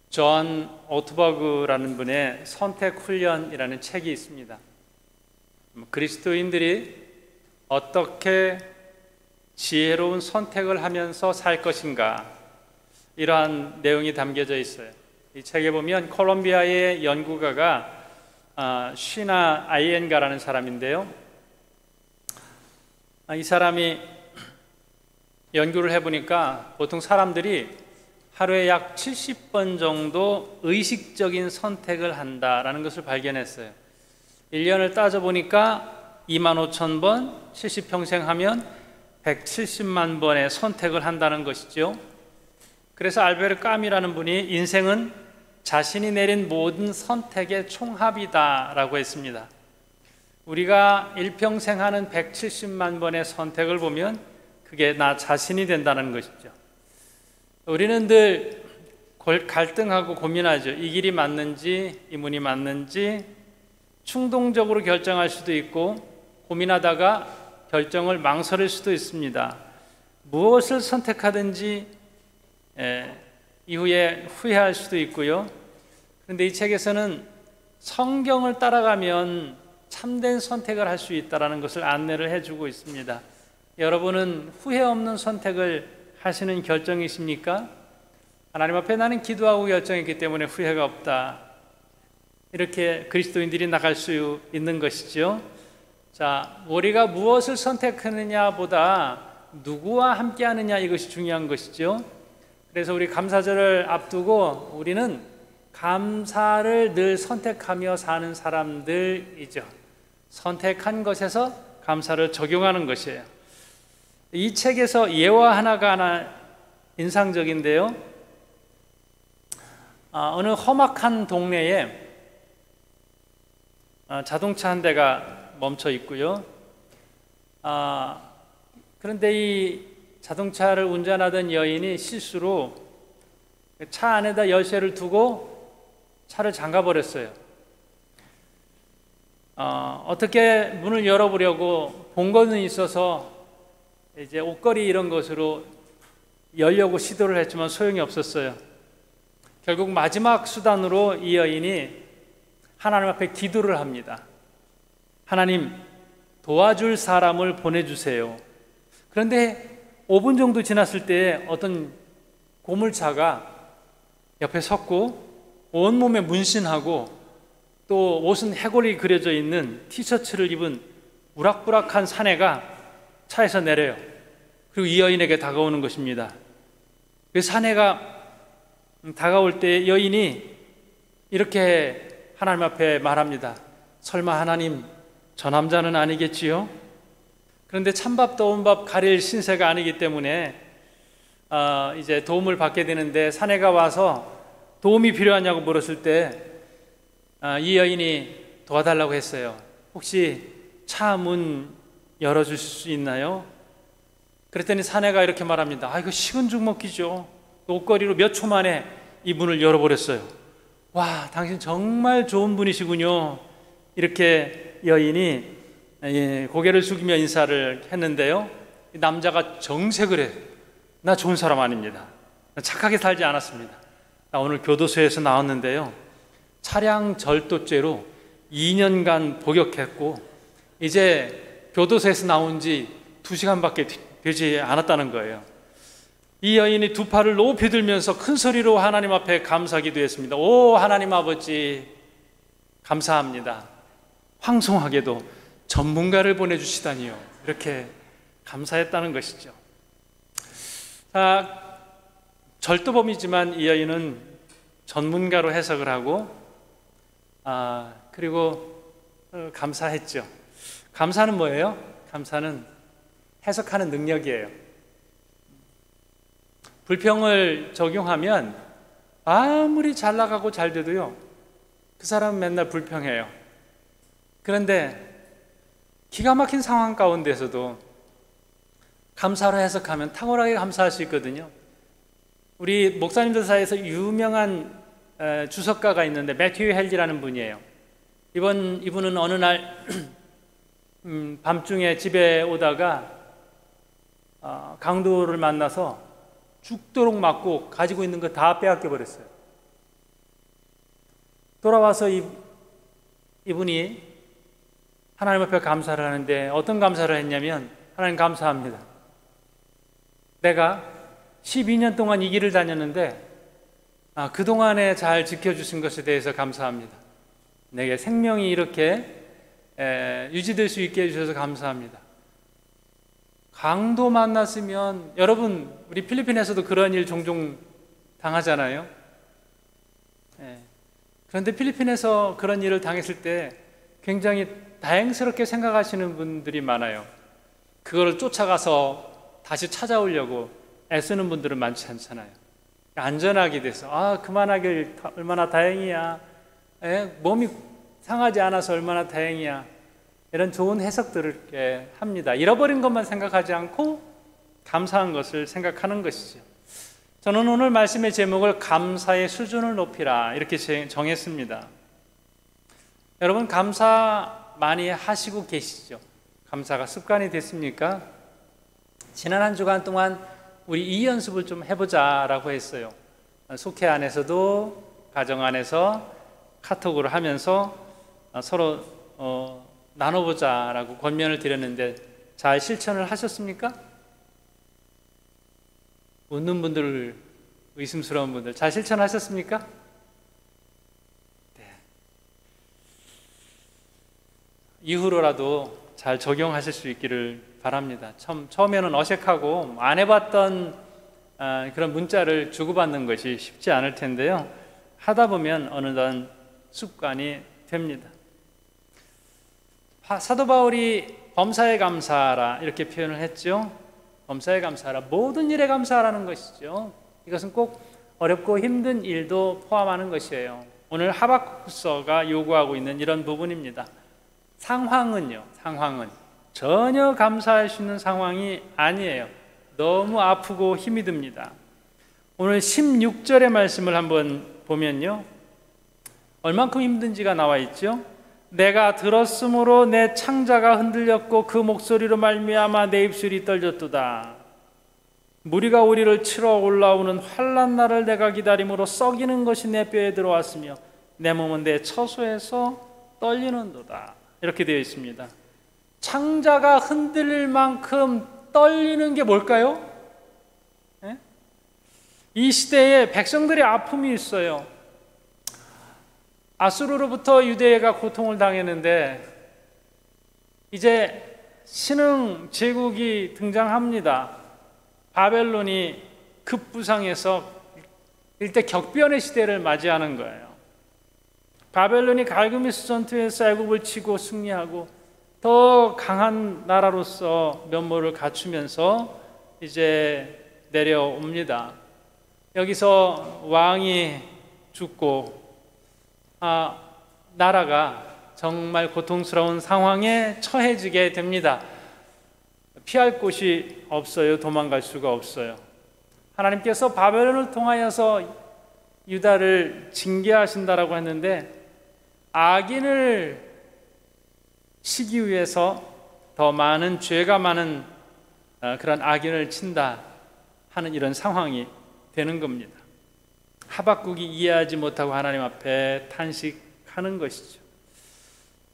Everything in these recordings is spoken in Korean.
존 오트버그라는 분의 선택훈련이라는 책이 있습니다. 그리스도인들이 어떻게 지혜로운 선택을 하면서 살 것인가, 이러한 내용이 담겨져 있어요. 이 책에 보면 콜롬비아의 연구가가 쉬나 아이엔가라는 사람인데요, 이 사람이 연구를 해보니까 보통 사람들이 하루에 약 70번 정도 의식적인 선택을 한다라는 것을 발견했어요. 1년을 따져보니까 25,000번, 70평생 하면 170만 번의 선택을 한다는 것이죠. 그래서 알베르 까뮈라는 분이 인생은 자신이 내린 모든 선택의 총합이다 라고 했습니다. 우리가 일평생 하는 170만 번의 선택을 보면 그게 나 자신이 된다는 것이죠. 우리는 늘 갈등하고 고민하죠. 이 길이 맞는지, 이 문이 맞는지. 충동적으로 결정할 수도 있고, 고민하다가 결정을 망설일 수도 있습니다. 무엇을 선택하든지 이후에 후회할 수도 있고요. 그런데 이 책에서는 성경을 따라가면 참된 선택을 할 수 있다는 것을 안내를 해주고 있습니다. 여러분은 후회 없는 선택을 하시는 결정이십니까? 하나님 앞에 나는 기도하고 결정했기 때문에 후회가 없다, 이렇게 그리스도인들이 나갈 수 있는 것이죠. 자, 우리가 무엇을 선택하느냐 보다 누구와 함께 하느냐, 이것이 중요한 것이죠. 그래서 우리 감사절을 앞두고 우리는 감사를 늘 선택하며 사는 사람들이죠. 선택한 것에서 감사를 적용하는 것이에요. 이 책에서 예화 하나 인상적인데요. 어느 험악한 동네에 자동차 한 대가 멈춰 있고요. 그런데 이 자동차를 운전하던 여인이 실수로 차 안에다 열쇠를 두고 차를 잠가 버렸어요. 어떻게 문을 열어보려고 본거는 있어서 이제 옷걸이 이런 것으로 열려고 시도를 했지만 소용이 없었어요. 결국 마지막 수단으로 이 여인이 하나님 앞에 기도를 합니다. 하나님, 도와줄 사람을 보내주세요. 그런데 5분 정도 지났을 때 어떤 고물차가 옆에 섰고 온몸에 문신하고 또 옷은 해골이 그려져 있는 티셔츠를 입은 우락부락한 사내가 차에서 내려요. 그리고 이 여인에게 다가오는 것입니다. 그 사내가 다가올 때 여인이 이렇게 하나님 앞에 말합니다. 설마 하나님, 저 남자는 아니겠지요? 그런데 찬밥 더운 밥 가릴 신세가 아니기 때문에 이제 도움을 받게 되는데, 사내가 와서 도움이 필요하냐고 물었을 때 이 여인이 도와달라고 했어요. 혹시 차 문 열어주실 수 있나요? 그랬더니 사내가 이렇게 말합니다. 이거 식은 죽 먹기죠. 옷걸이로 몇 초 만에 이 문을 열어버렸어요. 와, 당신 정말 좋은 분이시군요. 이렇게 여인이 고개를 숙이며 인사를 했는데요, 남자가 정색을 해. 나 좋은 사람 아닙니다. 나 착하게 살지 않았습니다. 나 오늘 교도소에서 나왔는데요, 차량 절도죄로 2년간 복역했고 이제 교도소에서 나온 지 2시간밖에 되지 않았다는 거예요. 이 여인이 두 팔을 높이 들면서 큰 소리로 하나님 앞에 감사 기도했습니다. 오 하나님 아버지, 감사합니다. 황송하게도 전문가를 보내주시다니요. 이렇게 감사했다는 것이죠. 절도범이지만 이 여인은 전문가로 해석을 하고 그리고 감사했죠. 감사는 뭐예요? 감사는 해석하는 능력이에요. 불평을 적용하면 아무리 잘 나가고 잘 돼도요, 그 사람은 맨날 불평해요. 그런데 기가 막힌 상황 가운데서도 감사로 해석하면 탁월하게 감사할 수 있거든요. 우리 목사님들 사이에서 유명한 주석가가 있는데 매튜 헬리라는 분이에요. 이분은 어느 날 밤중에 집에 오다가 강도를 만나서 죽도록 맞고 가지고 있는 거 다 빼앗겨 버렸어요. 돌아와서 이분이 하나님 앞에 감사를 하는데 어떤 감사를 했냐면, 하나님 감사합니다. 내가 12년 동안 이 길을 다녔는데 그동안에 잘 지켜주신 것에 대해서 감사합니다. 내게 생명이 이렇게 유지될 수 있게 해주셔서 감사합니다. 강도 만났으면, 여러분 우리 필리핀에서도 그런 일 종종 당하잖아요. 그런데 필리핀에서 그런 일을 당했을 때 굉장히 다행스럽게 생각하시는 분들이 많아요. 그거를 쫓아가서 다시 찾아오려고 애쓰는 분들은 많지 않잖아요. 안전하게 돼서 그만하길 얼마나 다행이야, 몸이 상하지 않아서 얼마나 다행이야, 이런 좋은 해석들을 합니다. 잃어버린 것만 생각하지 않고 감사한 것을 생각하는 것이죠. 저는 오늘 말씀의 제목을 감사의 수준을 높이라 이렇게 정했습니다. 여러분, 감사 많이 하시고 계시죠? 감사가 습관이 됐습니까? 지난 한 주간 동안 우리 이 연습을 좀 해보자라고 했어요. 속회 안에서도 가정 안에서 카톡으로 하면서 서로 나눠보자라고 권면을 드렸는데 잘 실천을 하셨습니까? 웃는 분들, 의심스러운 분들 잘 실천하셨습니까? 네. 이후로라도 잘 적용하실 수 있기를 바랍니다. 처음에는 어색하고 안 해봤던 그런 문자를 주고받는 것이 쉽지 않을 텐데요. 하다 보면 어느덧 습관이 됩니다. 사도 바울이 범사에 감사하라 이렇게 표현을 했죠. 범사에 감사하라, 모든 일에 감사하라는 것이죠. 이것은 꼭 어렵고 힘든 일도 포함하는 것이에요. 오늘 하박국서가 요구하고 있는 이런 부분입니다. 상황은 전혀 감사할 수 있는 상황이 아니에요. 너무 아프고 힘이 듭니다. 오늘 16절의 말씀을 한번 보면요, 얼만큼 힘든지가 나와 있죠. 내가 들었으므로 내 창자가 흔들렸고 그 목소리로 말미암아 내 입술이 떨렸도다. 무리가 우리를 치러 올라오는 환난 날을 내가 기다림으로 썩이는 것이 내 뼈에 들어왔으며 내 몸은 내 처소에서 떨리는도다. 이렇게 되어 있습니다. 창자가 흔들릴 만큼 떨리는 게 뭘까요? 이 시대에 백성들의 아픔이 있어요. 아수르로부터 유대가 고통을 당했는데 이제 신흥 제국이 등장합니다. 바벨론이 급부상해서 일대 격변의 시대를 맞이하는 거예요. 바벨론이 갈그미스 전투에서 애굽을 치고 승리하고 더 강한 나라로서 면모를 갖추면서 이제 내려옵니다. 여기서 왕이 죽고 나라가 정말 고통스러운 상황에 처해지게 됩니다. 피할 곳이 없어요. 도망갈 수가 없어요. 하나님께서 바벨론을 통하여서 유다를 징계하신다라고 했는데 악인을 치기 위해서 더 많은 죄가 많은 그런 악인을 친다 하는 이런 상황이 되는 겁니다. 하박국이 이해하지 못하고 하나님 앞에 탄식하는 것이죠.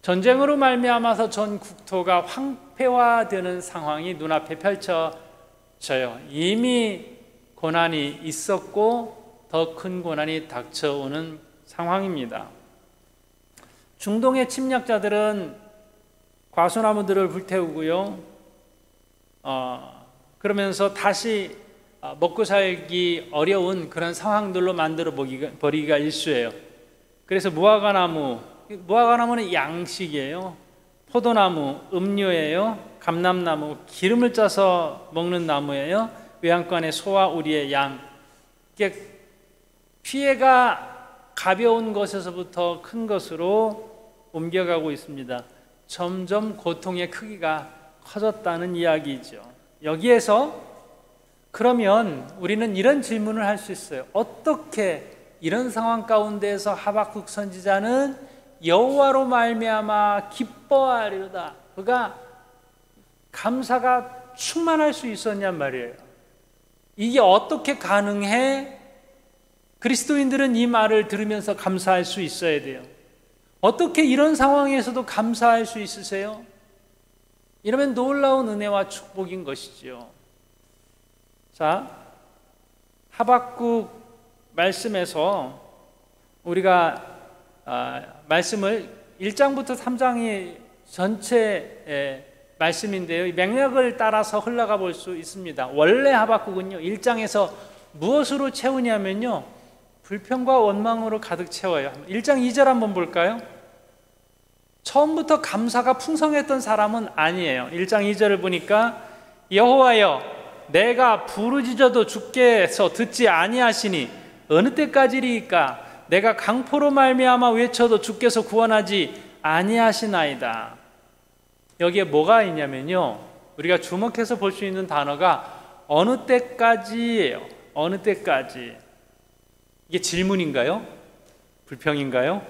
전쟁으로 말미암아서 전 국토가 황폐화되는 상황이 눈앞에 펼쳐져요. 이미 고난이 있었고 더 큰 고난이 닥쳐오는 상황입니다. 중동의 침략자들은 과수나무들을 불태우고요, 그러면서 다시 먹고 살기 어려운 그런 상황들로 만들어 버리기가 일쑤예요. 그래서 무화과나무는 양식이에요. 포도나무 음료예요. 감람나무 기름을 짜서 먹는 나무예요. 외양간의 소와 우리의 양. 이게 피해가 가벼운 것에서부터 큰 것으로 옮겨가고 있습니다. 점점 고통의 크기가 커졌다는 이야기죠. 여기에서 그러면 우리는 이런 질문을 할 수 있어요. 어떻게 이런 상황 가운데에서 하박국 선지자는 여호와로 말미암아 기뻐하리로다, 그가 감사가 충만할 수 있었냔 말이에요. 이게 어떻게 가능해? 그리스도인들은 이 말을 들으면서 감사할 수 있어야 돼요. 어떻게 이런 상황에서도 감사할 수 있으세요? 이러면 놀라운 은혜와 축복인 것이지요. 자, 하박국 말씀에서 우리가 말씀을 1장부터 3장이 전체 말씀인데요. 맥락을 따라서 흘러가 볼 수 있습니다. 원래 하박국은요, 1장에서 무엇으로 채우냐면요, 불평과 원망으로 가득 채워요. 1장 2절 한번 볼까요? 처음부터 감사가 풍성했던 사람은 아니에요. 1장 2절을 보니까 여호와여, 내가 부르짖어도 주께서 듣지 아니하시니 어느 때까지리이까? 내가 강포로 말미암아 외쳐도 주께서 구원하지 아니하시나이다. 여기에 뭐가 있냐면요, 우리가 주목해서 볼 수 있는 단어가 어느 때까지예요. 어느 때까지. 이게 질문인가요? 불평인가요?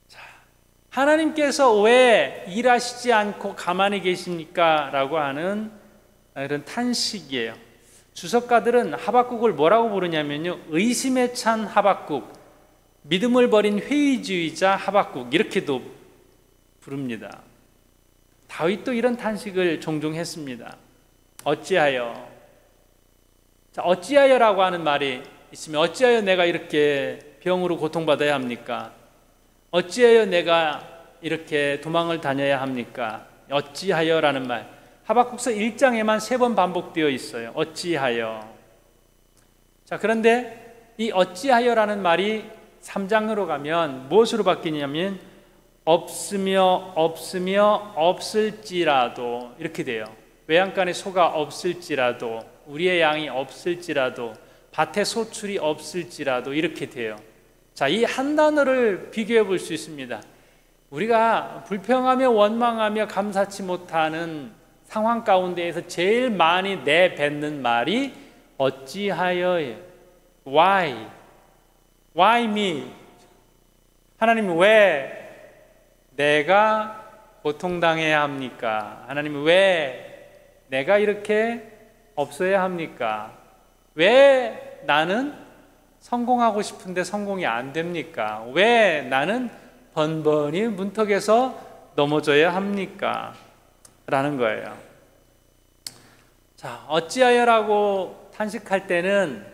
자, 하나님께서 왜 일하시지 않고 가만히 계십니까? 라고 하는 이런 탄식이에요. 주석가들은 하박국을 뭐라고 부르냐면요, 의심에 찬 하박국, 믿음을 버린 회의주의자 하박국, 이렇게도 부릅니다. 다윗도 이런 탄식을 종종 했습니다. 어찌하여? 자, 어찌하여라고 하는 말이 있으면, 어찌하여 내가 이렇게 병으로 고통받아야 합니까? 어찌하여 내가 이렇게 도망을 다녀야 합니까? 어찌하여라는 말, 하박국서 1장에만 3번 반복되어 있어요. 어찌하여. 자, 그런데 이 어찌하여라는 말이 3장으로 가면 무엇으로 바뀌냐면 없으며 없을지라도 이렇게 돼요. 외양간에 소가 없을지라도, 우리의 양이 없을지라도, 밭에 소출이 없을지라도, 이렇게 돼요. 자, 이 한 단어를 비교해 볼 수 있습니다. 우리가 불평하며 원망하며 감사치 못하는 상황 가운데에서 제일 많이 내뱉는 말이 어찌하여예요. Why? Why me? 하나님, 왜 내가 고통당해야 합니까? 하나님, 왜 내가 이렇게 없어야 합니까? 왜 나는 성공하고 싶은데 성공이 안 됩니까? 왜 나는 번번이 문턱에서 넘어져야 합니까? 라는 거예요. 자, 어찌하여라고 탄식할 때는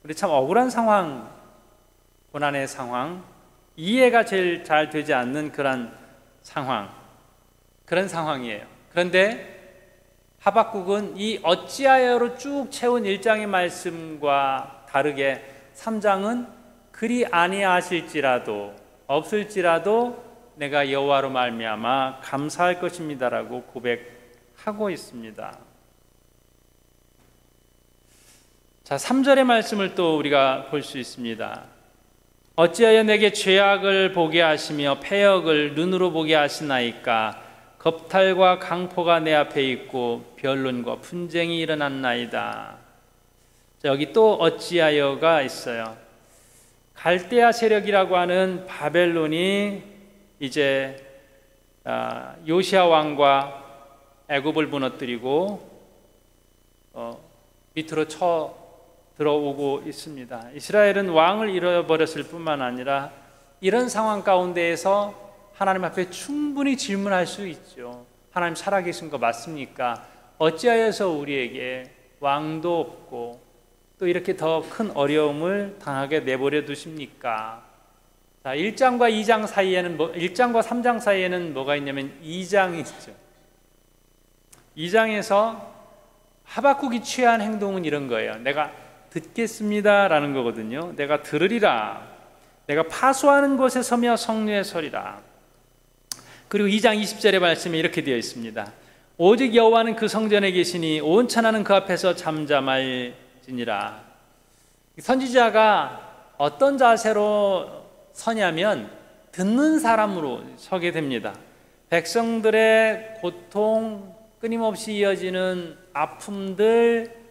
우리 참 억울한 상황, 고난의 상황, 이해가 제일 잘 되지 않는 그런 상황이에요. 그런데 하박국은 이 어찌하여로 쭉 채운 1장의 말씀과 다르게 3장은 그리 아니하실지라도, 없을지라도 내가 여호와로 말미암아 감사할 것입니다라고 고백하고 있습니다. 자, 3절의 말씀을 또 우리가 볼 수 있습니다. 어찌하여 내게 죄악을 보게 하시며 패역을 눈으로 보게 하시나이까? 겁탈과 강포가 내 앞에 있고 변론과 분쟁이 일어났나이다. 자, 여기 또 어찌하여가 있어요. 갈대아 세력이라고 하는 바벨론이 이제 요시야 왕과 애굽을 무너뜨리고 밑으로 쳐 들어오고 있습니다. 이스라엘은 왕을 잃어버렸을 뿐만 아니라 이런 상황 가운데에서 하나님 앞에 충분히 질문할 수 있죠. 하나님 살아계신 거 맞습니까? 어찌하여서 우리에게 왕도 없고 또 이렇게 더 큰 어려움을 당하게 내버려 두십니까? 자, 1장과 2장 사이에는 1장과 3장 사이에는 뭐가 있냐면 2장이 있죠. 2장에서 하박국이 취한 행동은 이런 거예요. 내가 듣겠습니다 라는 거거든요. 내가 들으리라. 내가 파수하는 곳에 서며 성류에 서리라. 그리고 2장 20절의 말씀에 이렇게 되어 있습니다. 오직 여호와는 그 성전에 계시니 온 천하는 그 앞에서 잠잠할지니라. 선지자가 어떤 자세로 서냐면 듣는 사람으로 서게 됩니다. 백성들의 고통, 끊임없이 이어지는 아픔들,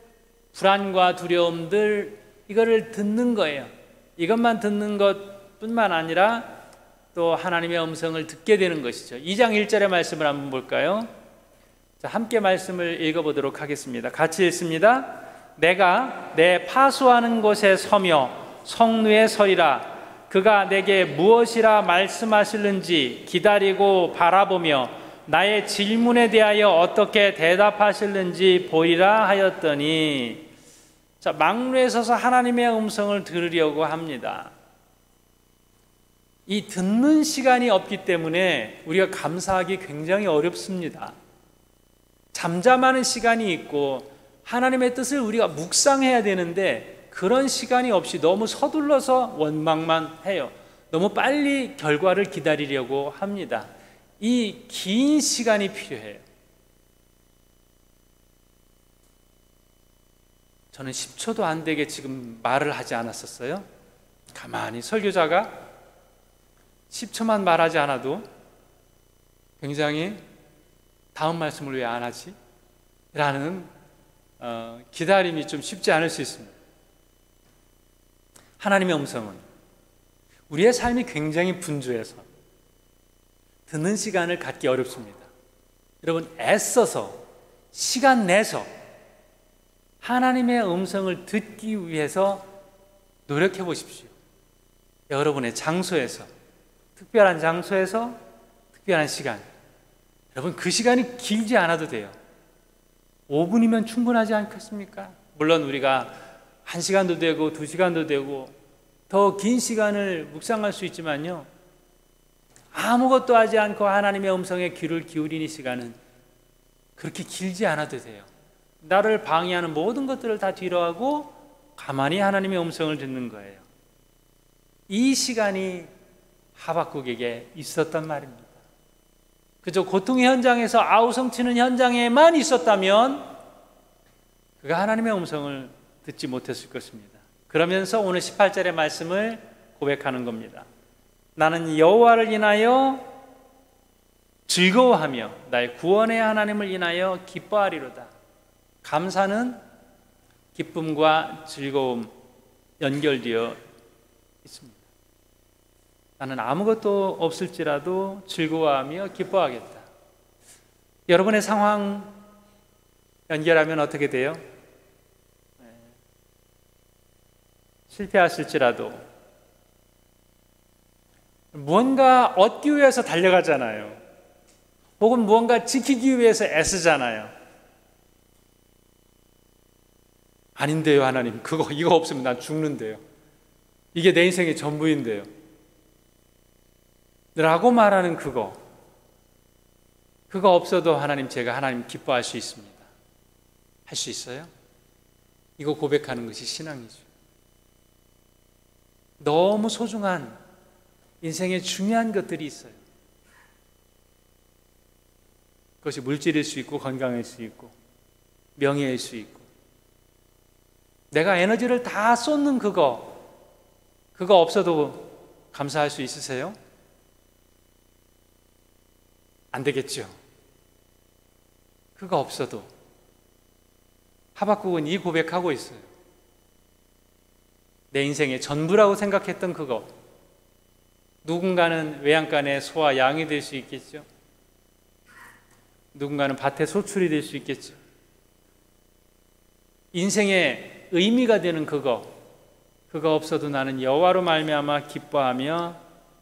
불안과 두려움들, 이거를 듣는 거예요. 이것만 듣는 것뿐만 아니라 또 하나님의 음성을 듣게 되는 것이죠. 2장 1절의 말씀을 한번 볼까요? 자, 함께 말씀을 읽어보도록 하겠습니다. 같이 읽습니다. 내가 내 파수하는 곳에 서며 성루에 서리라. 그가 내게 무엇이라 말씀하실는지 기다리고 바라보며 나의 질문에 대하여 어떻게 대답하실는지 보리라 하였더니, 자, 망루에 서서 하나님의 음성을 들으려고 합니다. 이 듣는 시간이 없기 때문에 우리가 감사하기 굉장히 어렵습니다. 잠잠하는 시간이 있고 하나님의 뜻을 우리가 묵상해야 되는데 그런 시간이 없이 너무 서둘러서 원망만 해요. 너무 빨리 결과를 기다리려고 합니다. 이 긴 시간이 필요해요. 저는 10초도 안 되게 지금 말을 하지 않았었어요. 가만히 설교자가 10초만 말하지 않아도 굉장히 다음 말씀을 왜 안 하지? 라는 기다림이 좀 쉽지 않을 수 있습니다. 하나님의 음성은 우리의 삶이 굉장히 분주해서 듣는 시간을 갖기 어렵습니다. 여러분, 애써서 시간 내서 하나님의 음성을 듣기 위해서 노력해 보십시오. 여러분의 장소에서, 특별한 장소에서, 특별한 시간. 여러분, 그 시간이 길지 않아도 돼요. 5분이면 충분하지 않겠습니까? 물론 우리가 1시간도 되고 2시간도 되고 더 긴 시간을 묵상할 수 있지만요, 아무것도 하지 않고 하나님의 음성에 귀를 기울이는 시간은 그렇게 길지 않아도 돼요. 나를 방해하는 모든 것들을 다 뒤로하고 가만히 하나님의 음성을 듣는 거예요. 이 시간이 하박국에게 있었단 말입니다. 그저 고통의 현장에서 아우성치는 현장에만 있었다면 그가 하나님의 음성을 듣지 못했을 것입니다. 그러면서 오늘 18절의 말씀을 고백하는 겁니다. 나는 여호와를 인하여 즐거워하며 나의 구원의 하나님을 인하여 기뻐하리로다. 감사는 기쁨과 즐거움 연결되어 있습니다. 나는 아무것도 없을지라도 즐거워하며 기뻐하겠다. 여러분의 상황 연결하면 어떻게 돼요? 실패하실지라도 무언가 얻기 위해서 달려가잖아요. 혹은 무언가 지키기 위해서 애쓰잖아요. 아닌데요, 하나님. 이거 없으면 난 죽는데요. 이게 내 인생의 전부인데요. 라고 말하는 그거 없어도 하나님, 제가 하나님 기뻐할 수 있습니다. 할 수 있어요? 이거 고백하는 것이 신앙이죠. 너무 소중한 인생에 중요한 것들이 있어요. 그것이 물질일 수 있고 건강일 수 있고 명예일 수 있고, 내가 에너지를 다 쏟는 그거 없어도 감사할 수 있으세요? 안 되겠죠. 그거 없어도. 하박국은 이 고백하고 있어요. 내 인생의 전부라고 생각했던 그거, 누군가는 외양간에 소와 양이 될 수 있겠죠. 누군가는 밭에 소출이 될 수 있겠죠. 인생의 의미가 되는 그거 없어도 나는 여호와로 말미암아 기뻐하며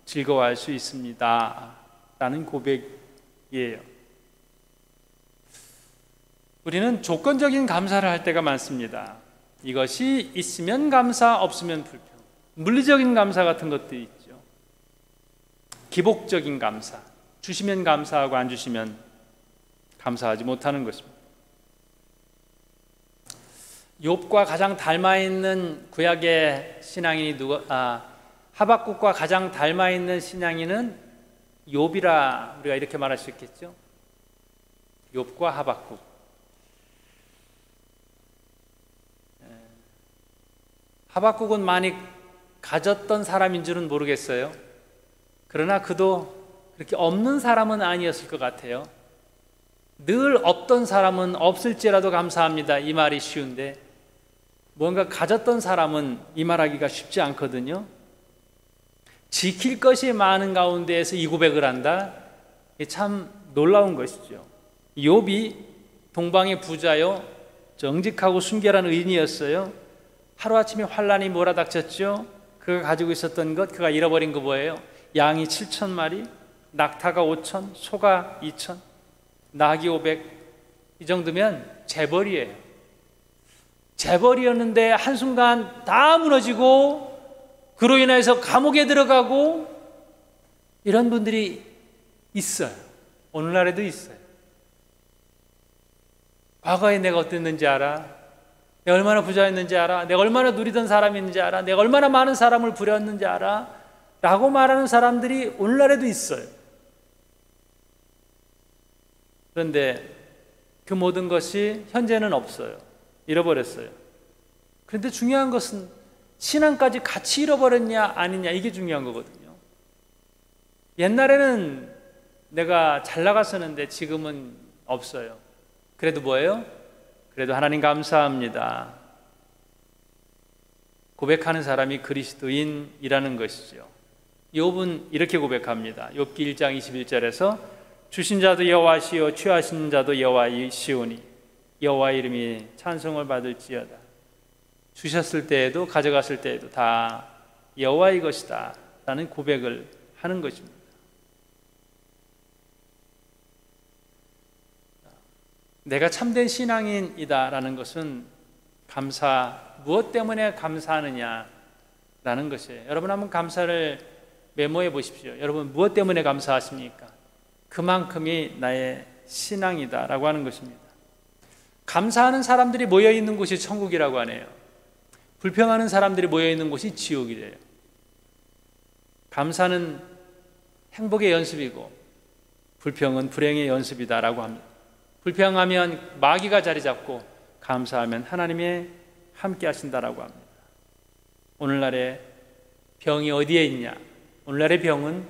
즐거워할 수 있습니다. 라는 고백이에요. 우리는 조건적인 감사를 할 때가 많습니다. 이것이 있으면 감사, 없으면 불평. 물리적인 감사 같은 것도 있죠. 기복적인 감사. 주시면 감사하고 안 주시면 감사하지 못하는 것입니다. 욥과 가장 닮아있는 구약의 신앙인이 하박국과 가장 닮아있는 신앙인은 욥이라 우리가 이렇게 말할 수 있겠죠. 욥과 하박국. 하박국은 많이 가졌던 사람인 줄은 모르겠어요. 그러나 그도 그렇게 없는 사람은 아니었을 것 같아요. 늘 없던 사람은 없을지라도 감사합니다. 이 말이 쉬운데 뭔가 가졌던 사람은 이 말하기가 쉽지 않거든요. 지킬 것이 많은 가운데에서 이 고백을 한다? 참 놀라운 것이죠. 욥이 동방의 부자요, 정직하고 순결한 의인이었어요. 하루아침에 환란이 몰아닥쳤죠. 그가 가지고 있었던 것, 그가 잃어버린 거 뭐예요? 양이 7,000마리, 낙타가 5,000, 소가 2,000, 낙이 500. 이 정도면 재벌이에요. 재벌이었는데 한순간 다 무너지고 그로 인해서 감옥에 들어가고 이런 분들이 있어요. 오늘날에도 있어요. 과거에 내가 어땠는지 알아? 내가 얼마나 부자였는지 알아? 내가 얼마나 누리던 사람인지 알아? 내가 얼마나 많은 사람을 부렸는지 알아? 라고 말하는 사람들이 오늘날에도 있어요. 그런데 그 모든 것이 현재는 없어요. 잃어버렸어요. 그런데 중요한 것은 신앙까지 같이 잃어버렸냐 아니냐, 이게 중요한 거거든요. 옛날에는 내가 잘 나갔었는데 지금은 없어요. 그래도 뭐예요? 그래도 하나님 감사합니다. 고백하는 사람이 그리스도인이라는 것이죠. 욥은 이렇게 고백합니다. 욥기 1장 21절에서 주신 자도 여호와시요 취하신 자도 여호와이시오니 여호와 이름이 찬송을 받을지어다. 주셨을 때에도 가져갔을 때에도 다 여호와의 것이다 라는 고백을 하는 것입니다. 내가 참된 신앙인이다 라는 것은 무엇 때문에 감사하느냐 라는 것이에요. 여러분 한번 감사를 메모해 보십시오. 여러분 무엇 때문에 감사하십니까? 그만큼이 나의 신앙이다 라고 하는 것입니다. 감사하는 사람들이 모여있는 곳이 천국이라고 하네요. 불평하는 사람들이 모여있는 곳이 지옥이래요. 감사는 행복의 연습이고 불평은 불행의 연습이다 라고 합니다. 불평하면 마귀가 자리 잡고 감사하면 하나님이 함께 하신다라고 합니다. 오늘날의 병이 어디에 있냐? 오늘날의 병은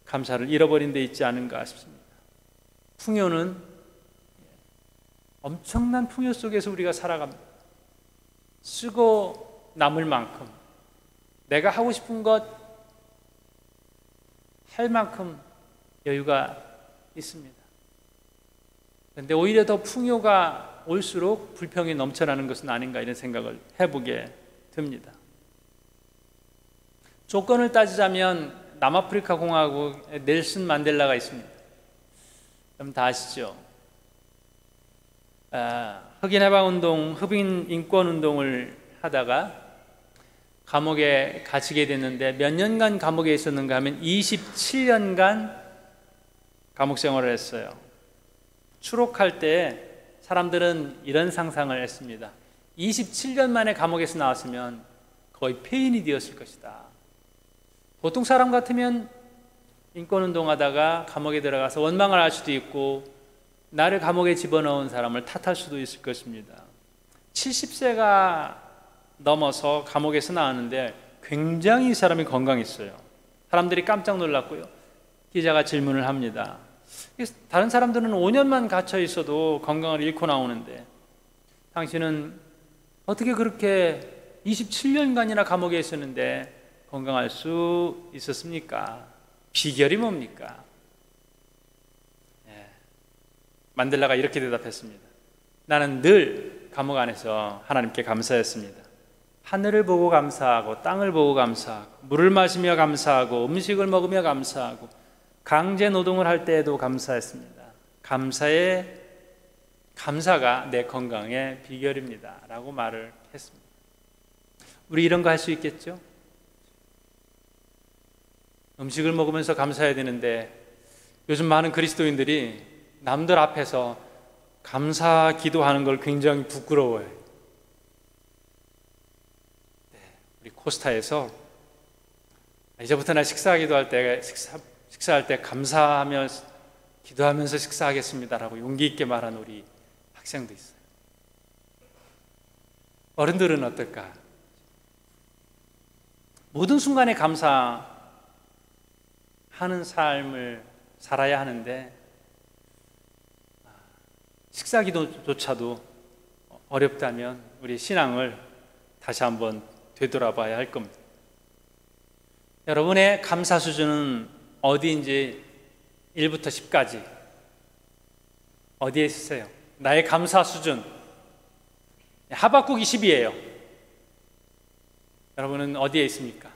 감사를 잃어버린 데 있지 않은가 싶습니다. 풍요는 엄청난 풍요 속에서 우리가 살아갑니다. 쓰고 남을 만큼 내가 하고 싶은 것 할 만큼 여유가 있습니다. 그런데 오히려 더 풍요가 올수록 불평이 넘쳐나는 것은 아닌가 이런 생각을 해보게 됩니다. 조건을 따지자면 남아프리카 공화국에 넬슨 만델라가 있습니다. 여러분 다 아시죠? 흑인 해방운동, 흑인 인권운동을 하다가 감옥에 갇히게 됐는데 몇 년간 감옥에 있었는가 하면 27년간 감옥 생활을 했어요. 추록할 때 사람들은 이런 상상을 했습니다. 27년 만에 감옥에서 나왔으면 거의 폐인이 되었을 것이다. 보통 사람 같으면 인권운동하다가 감옥에 들어가서 원망을 할 수도 있고 나를 감옥에 집어넣은 사람을 탓할 수도 있을 것입니다. 70세가 넘어서 감옥에서 나왔는데 굉장히 이 사람이 건강했어요. 사람들이 깜짝 놀랐고요. 기자가 질문을 합니다. 다른 사람들은 5년만 갇혀 있어도 건강을 잃고 나오는데 당신은 어떻게 그렇게 27년간이나 감옥에 있었는데 건강할 수 있었습니까? 비결이 뭡니까? 만델라가 이렇게 대답했습니다. 나는 늘 감옥 안에서 하나님께 감사했습니다. 하늘을 보고 감사하고 땅을 보고 감사하고 물을 마시며 감사하고 음식을 먹으며 감사하고 강제 노동을 할 때에도 감사했습니다. 감사가 내 건강의 비결입니다 라고 말을 했습니다. 우리 이런 거 할 수 있겠죠? 음식을 먹으면서 감사해야 되는데 요즘 많은 그리스도인들이 남들 앞에서 감사 기도하는 걸 굉장히 부끄러워해요. 우리 코스타에서 이제부터 나 식사할 때 감사하며 기도하면서 식사하겠습니다라고 용기 있게 말한 우리 학생도 있어요. 어른들은 어떨까? 모든 순간에 감사하는 삶을 살아야 하는데 식사 기도조차도 어렵다면 우리 신앙을 다시 한번 되돌아봐야 할 겁니다. 여러분의 감사 수준은 어디인지 1부터 10까지 어디에 있으세요? 나의 감사 수준 하박국 20이에요. 여러분은 어디에 있습니까?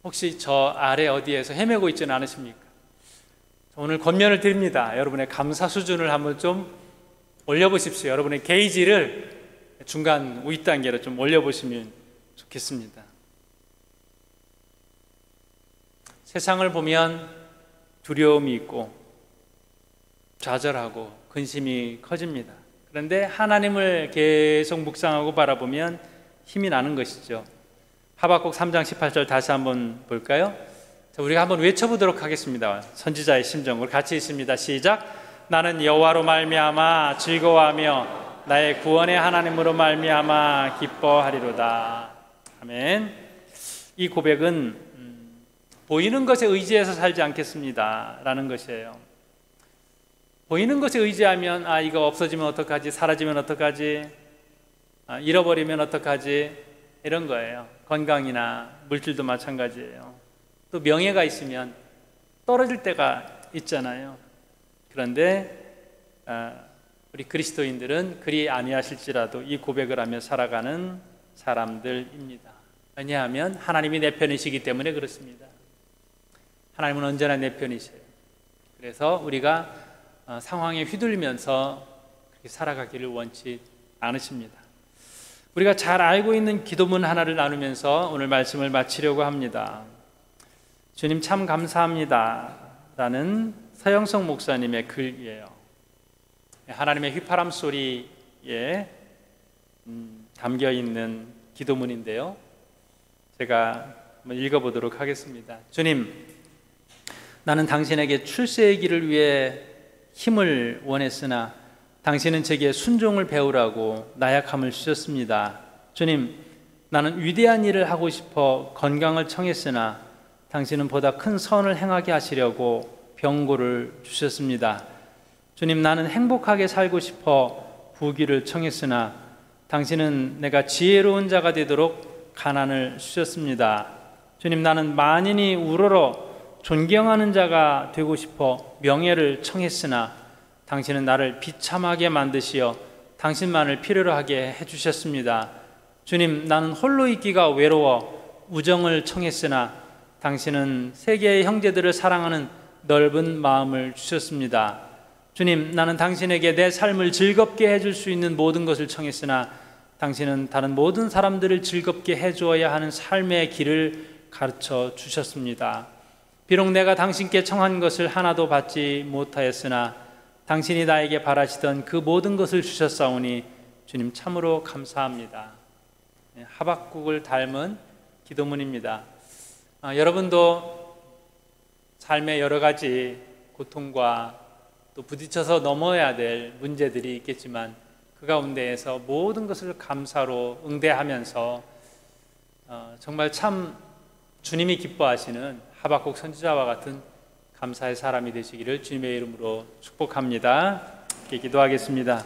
혹시 저 아래 어디에서 헤매고 있지는 않으십니까? 오늘 권면을 드립니다. 여러분의 감사 수준을 한번 좀 올려보십시오. 여러분의 게이지를 중간 우위 단계로 좀 올려보시면 좋겠습니다. 세상을 보면 두려움이 있고 좌절하고 근심이 커집니다. 그런데 하나님을 계속 묵상하고 바라보면 힘이 나는 것이죠. 하박국 3장 18절 다시 한번 볼까요? 자, 우리가 한번 외쳐보도록 하겠습니다. 선지자의 심정을 같이 있습니다. 시작. 나는 여호와로 말미암아 즐거워하며 나의 구원의 하나님으로 말미암아 기뻐하리로다. 아멘. 이 고백은 보이는 것에 의지해서 살지 않겠습니다 라는 것이에요. 보이는 것에 의지하면 이거 없어지면 어떡하지, 사라지면 어떡하지, 잃어버리면 어떡하지, 이런 거예요. 건강이나 물질도 마찬가지예요. 또 명예가 있으면 떨어질 때가 있잖아요. 그런데 우리 그리스도인들은 그리 아니하실지라도 이 고백을 하며 살아가는 사람들입니다. 왜냐하면 하나님이 내 편이시기 때문에 그렇습니다. 하나님은 언제나 내 편이세요. 그래서 우리가 상황에 휘둘리면서 그렇게 살아가기를 원치 않으십니다. 우리가 잘 알고 있는 기도문 하나를 나누면서 오늘 말씀을 마치려고 합니다. 주님 참 감사합니다 라는 서영석 목사님의 글이에요. 하나님의 휘파람 소리에 담겨있는 기도문인데요, 제가 한번 읽어보도록 하겠습니다. 주님, 나는 당신에게 출세의 길을 위해 힘을 원했으나 당신은 제게 순종을 배우라고 나약함을 주셨습니다. 주님, 나는 위대한 일을 하고 싶어 건강을 청했으나 당신은 보다 큰 선을 행하게 하시려고 병고를 주셨습니다. 주님, 나는 행복하게 살고 싶어 부귀를 청했으나 당신은 내가 지혜로운 자가 되도록 가난을 주셨습니다. 주님, 나는 만인이 우러러 존경하는 자가 되고 싶어 명예를 청했으나 당신은 나를 비참하게 만드시어 당신만을 필요로 하게 해주셨습니다. 주님, 나는 홀로 있기가 외로워 우정을 청했으나 당신은 세계의 형제들을 사랑하는 넓은 마음을 주셨습니다. 주님, 나는 당신에게 내 삶을 즐겁게 해줄 수 있는 모든 것을 청했으나 당신은 다른 모든 사람들을 즐겁게 해주어야 하는 삶의 길을 가르쳐 주셨습니다. 비록 내가 당신께 청한 것을 하나도 받지 못하였으나 당신이 나에게 바라시던 그 모든 것을 주셨사오니 주님 참으로 감사합니다. 하박국을 닮은 기도문입니다. 여러분도 삶의 여러 가지 고통과 또 부딪혀서 넘어야 될 문제들이 있겠지만 그 가운데에서 모든 것을 감사로 응대하면서 정말 참 주님이 기뻐하시는 하박국 선지자와 같은 감사의 사람이 되시기를 주님의 이름으로 축복합니다. 기도하겠습니다.